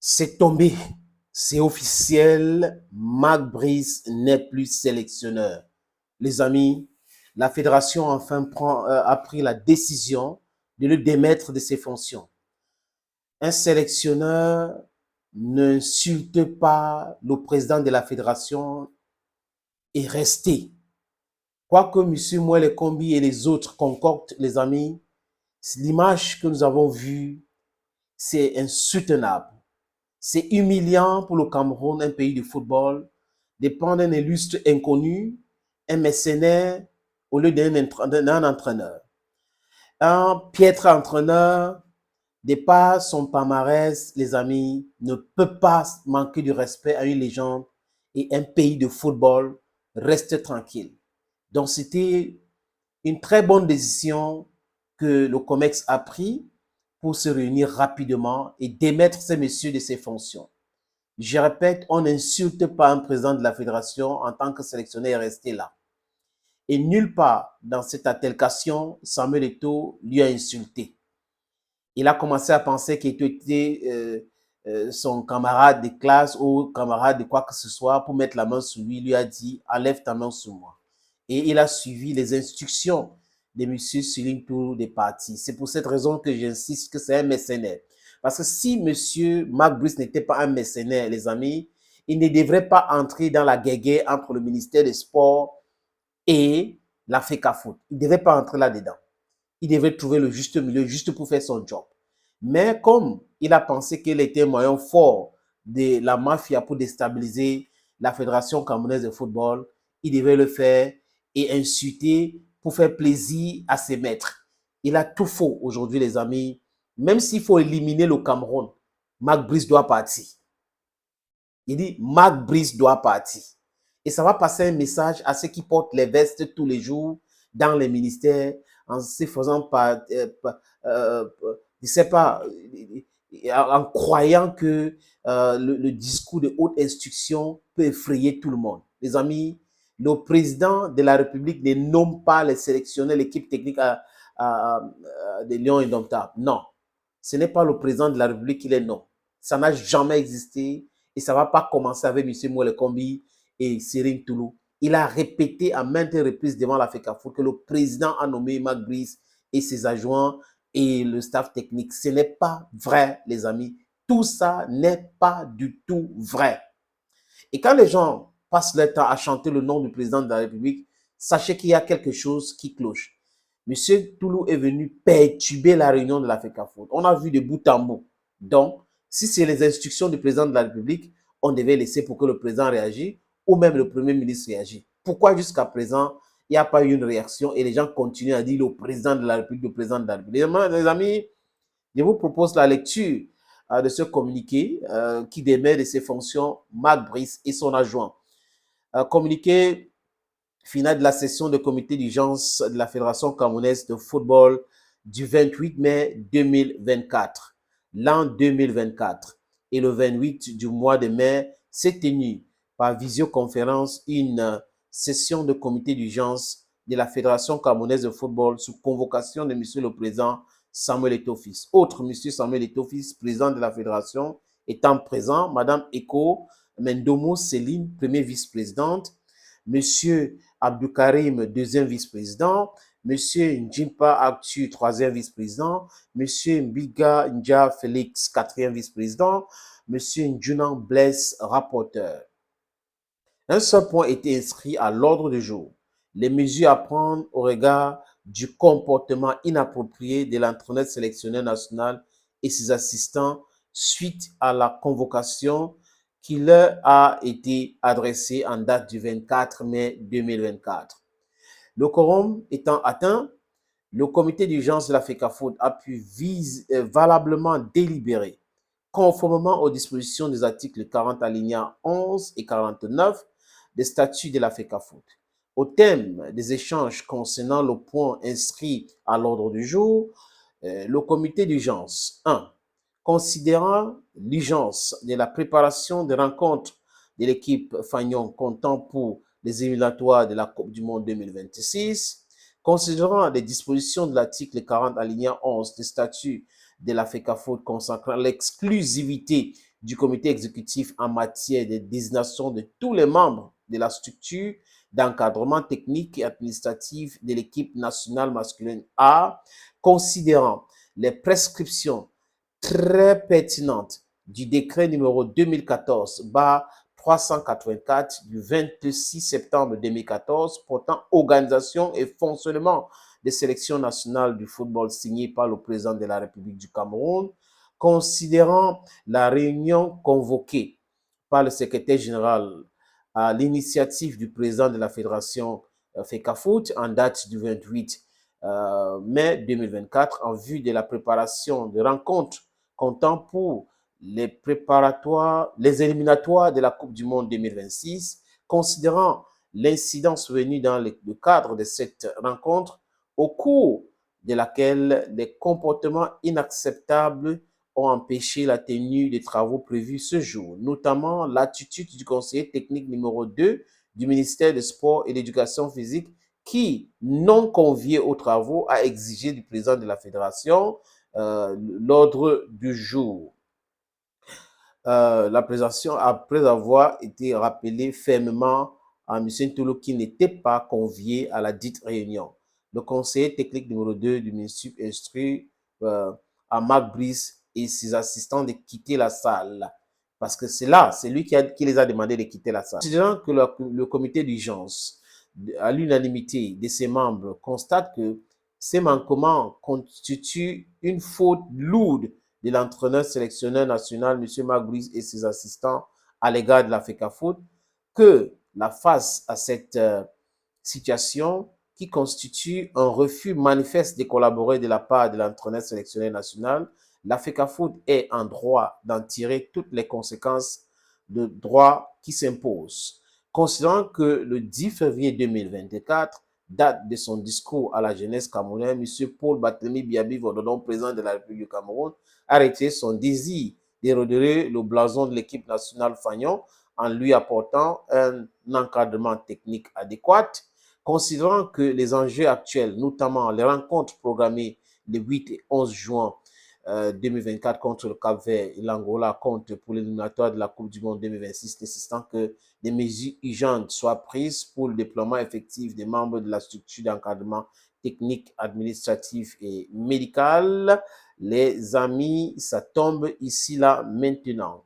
C'est tombé, c'est officiel, Marc Brice n'est plus sélectionneur. Les amis, la fédération enfin a pris la décision de le démettre de ses fonctions. Un sélectionneur n'insulte pas le président de la fédération et resté. Quoique M. Mouele Kombi et les autres concordent, les amis, l'image que nous avons vue, c'est insoutenable. C'est humiliant pour le Cameroun, un pays de football, de prendre un illustre inconnu, un mercenaire, au lieu d'un entraîneur. Un piètre entraîneur, de par son palmarès, les amis, ne peut pas manquer de respect à une légende et un pays de football reste tranquille. Donc, c'était une très bonne décision que le COMEX a pris pour se réunir rapidement et démettre ces messieurs de ses fonctions. Je répète, on n'insulte pas un président de la fédération en tant que sélectionneur et resté là. Et nulle part dans cette altercation, Samuel Eto'o lui a insulté. Il a commencé à penser qu'il était son camarade de classe ou camarade de quoi que ce soit pour mettre la main sur lui. Il lui a dit, enlève ta main sur moi. Et il a suivi les instructions de M. Suling Tourou des partis. C'est pour cette raison que j'insiste que c'est un mercenaire. Parce que si M. Marc Brice n'était pas un mercenaire, les amis, il ne devrait pas entrer dans la guéguerre entre le ministère des Sports et la FECAFOOT. Il ne devait pas entrer là-dedans. Il devait trouver le juste milieu, juste pour faire son job. Mais comme il a pensé qu'il était un moyen fort de la mafia pour déstabiliser la Fédération camerounaise de football, il devait le faire et insulter pour faire plaisir à ses maîtres. Il a tout faux aujourd'hui, les amis. Même s'il faut éliminer le Cameroun, Marc Brice doit partir. Il dit, Marc Brice doit partir. Et ça va passer un message à ceux qui portent les vestes tous les jours dans les ministères, en se faisant pas, je sais pas, en croyant que le discours de haute instruction peut effrayer tout le monde. Les amis, le président de la République ne nomme pas les sélectionneurs, l'équipe technique des Lions Indomptables. Non, ce n'est pas le président de la République qui les nomme. Ça n'a jamais existé et ça ne va pas commencer avec M. Mouele Kombi et Cyril Toulou. Il a répété à maintes reprises devant la FECAFOOT que le président a nommé Marc Brice et ses adjoints et le staff technique. Ce n'est pas vrai, les amis. Tout ça n'est pas du tout vrai. Et quand les gens passent leur temps à chanter le nom du président de la République, sachez qu'il y a quelque chose qui cloche. Monsieur Toulou est venu perturber la réunion de la FECAFOOT. On a vu de bout en bout. Donc, si c'est les instructions du président de la République, on devait laisser pour que le président réagisse ou même le premier ministre réagisse. Pourquoi jusqu'à présent, il n'y a pas eu une réaction et les gens continuent à dire le président de la République, le président de la République. Les amis, je vous propose la lecture de ce communiqué qui démet de ses fonctions Marc Brice et son adjoint. Communiqué final de la session de comité d'urgence de la Fédération camerounaise de football du 28 mai 2024. L'an 2024 et le 28 du mois de mai s'est tenu par visioconférence une session de comité d'urgence de la Fédération camerounaise de football sous convocation de M. le Président Samuel Eto'o Fils. Autre M. Samuel Eto'o Fils, président de la Fédération, étant présent, Mme Eko Mendomo Céline, première vice-présidente, M. Abdoukarim, deuxième vice-président, M. Njimpa Actu, troisième vice-président, M. Mbiga Nja Félix, quatrième vice-président, M. Njunan Blaise, rapporteur. Un seul point était inscrit à l'ordre du jour. Les mesures à prendre au regard du comportement inapproprié de l'entraîneur sélectionneur national et ses assistants suite à la convocation qui leur a été adressée en date du 24 mai 2024. Le quorum étant atteint, le comité d'urgence de la FECAFOOT a pu valablement délibérer, conformément aux dispositions des articles 40 alinéa 11 et 49 des statuts de la FECAFOOT. Au thème des échanges concernant le point inscrit à l'ordre du jour, le comité d'urgence 1. Considérant l'urgence de la préparation des rencontres de l'équipe Fagnon comptant pour les éliminatoires de la Coupe du Monde 2026, considérant les dispositions de l'article 40 alinéa 11 des statuts de la FECAFOOT consacrant l'exclusivité du comité exécutif en matière de désignation de tous les membres de la structure d'encadrement technique et administratif de l'équipe nationale masculine A, considérant les prescriptions très pertinentes du décret numéro 2014-384 du 26 septembre 2014 portant organisation et fonctionnement des sélections nationales du football signé par le président de la République du Cameroun, considérant la réunion convoquée par le secrétaire général à l'initiative du président de la fédération FECAFOOT en date du 28 mai 2024 en vue de la préparation de rencontres comptant pour les éliminatoires de la Coupe du Monde 2026, considérant l'incident survenu dans le cadre de cette rencontre au cours de laquelle des comportements inacceptables ont empêché la tenue des travaux prévus ce jour, notamment l'attitude du conseiller technique numéro 2 du ministère des Sports et de l'Éducation physique qui, non convié aux travaux, a exigé du président de la fédération l'ordre du jour. La présentation, après avoir été rappelé fermement à M. Ntolo qui n'était pas convié à la dite réunion. Le conseiller technique numéro 2 du ministère instruit à Marc Brice et ses assistants de quitter la salle. Parce que c'est lui qui les a demandé de quitter la salle. Considérant que le comité d'urgence, à l'unanimité de ses membres, constate que ces manquements constituent une faute lourde de l'entraîneur sélectionneur national, M. Marc Brice et ses assistants à l'égard de la FECAFOOT, que la face à cette situation qui constitue un refus manifeste de collaborer de la part de l'entraîneur sélectionneur national, la FECAFOOT est en droit d'en tirer toutes les conséquences de droit qui s'imposent. Considérant que le 10 février 2024, date de son discours à la jeunesse camerounaise, M. Paul Barthélemy Biabi Vododon, président de la République du Cameroun, a retiré son désir de redorer le blason de l'équipe nationale Fagnon en lui apportant un encadrement technique adéquat, considérant que les enjeux actuels, notamment les rencontres programmées le 8 et 11 juin 2024 contre le Cap-Vert et l'Angola contre pour l'éliminatoire de la Coupe du Monde 2026, nécessitant que des mesures urgentes soient prises pour le déploiement effectif des membres de la structure d'encadrement technique, administratif et médical. Les amis, ça tombe ici, là, maintenant.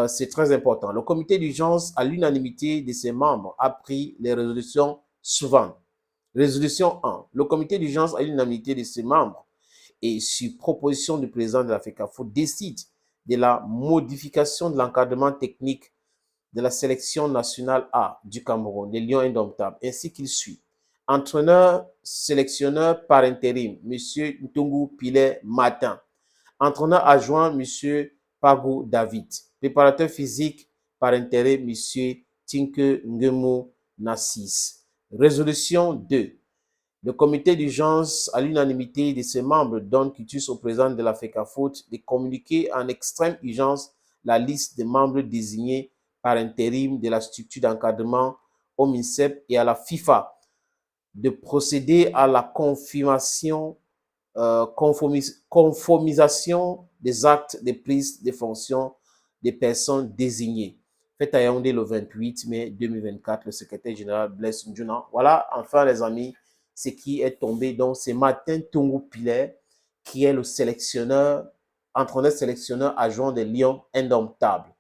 C'est très important. Le comité d'urgence, à l'unanimité de ses membres, a pris les résolutions suivantes. Résolution 1. Le comité d'urgence, à l'unanimité de ses membres, et sur proposition du président de la FECAFOOT, décide de la modification de l'encadrement technique de la sélection nationale A du Cameroun, les Lions indomptables, ainsi qu'il suit. Entraîneur, sélectionneur par intérim, M. Ntungu Pilet Martin. Entraîneur adjoint, M. Pagou David. Préparateur physique par intérim, M. Tinke Ngemu Nassis. Résolution 2. Le comité d'urgence, à l'unanimité de ses membres, donne quitus au président de la FECAFOOT de communiquer en extrême urgence la liste des membres désignés par intérim de la structure d'encadrement au MINSEP et à la FIFA, de procéder à la conformisation des actes de prise de fonction des personnes désignées. Fait à Yaoundé le 28 mai 2024, le secrétaire général Blaise Ndjouna. Voilà, enfin les amis, ce qui est tombé. Donc, c'est Martin Ntungu Pilet, qui est le sélectionneur, entraîneur sélectionneur adjoint des Lions indomptables.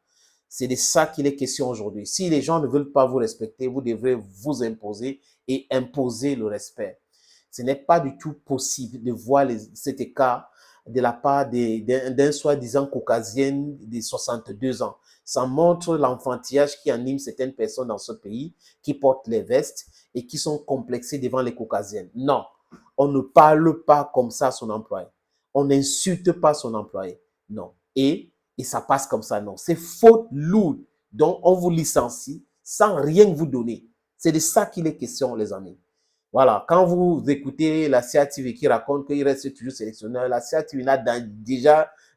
C'est de ça qu'il est question aujourd'hui. Si les gens ne veulent pas vous respecter, vous devrez vous imposer et imposer le respect. Ce n'est pas du tout possible de voir cet écart de la part d'un soi-disant caucasien de 62 ans. Ça montre l'enfantillage qui anime certaines personnes dans ce pays, qui portent les vestes et qui sont complexés devant les caucasiennes. Non, on ne parle pas comme ça à son employé. On n'insulte pas son employé. Non. Et ça passe comme ça. Non. C'est faute lourde. Donc, on vous licencie sans rien vous donner. C'est de ça qu'il est question, les amis. Voilà. Quand vous écoutez la CATV qui raconte qu'il reste toujours sélectionneur, la CATV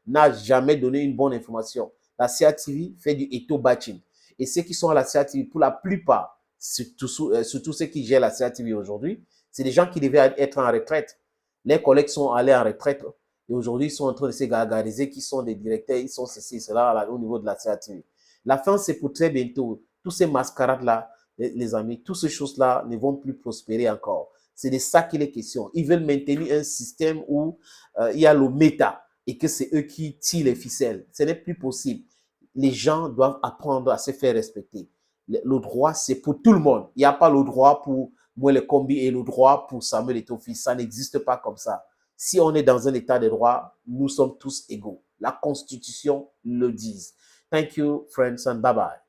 n'a jamais donné une bonne information. La CATV fait du eto-batching. Et ceux qui sont à la CATV, pour la plupart, surtout ceux qui gèrent la CATV aujourd'hui, c'est des gens qui devaient être en retraite. Les collègues sont allés en retraite. Et aujourd'hui, ils sont en train de se gargariser qui sont des directeurs, ils sont ceci, cela là, au niveau de la CATV. La fin, c'est pour très bientôt. Tous ces mascarades-là, les amis, toutes ces choses-là ne vont plus prospérer encore. C'est de ça qu'il est question. Ils veulent maintenir un système où il y a le méta et que c'est eux qui tirent les ficelles. Ce n'est plus possible. Les gens doivent apprendre à se faire respecter. Le droit, c'est pour tout le monde. Il n'y a pas le droit pour moi, le combi, et le droit pour Samuel Eto'o. Ça n'existe pas comme ça. Si on est dans un état de droit, nous sommes tous égaux. La Constitution le dit. Thank you, friends, and bye-bye.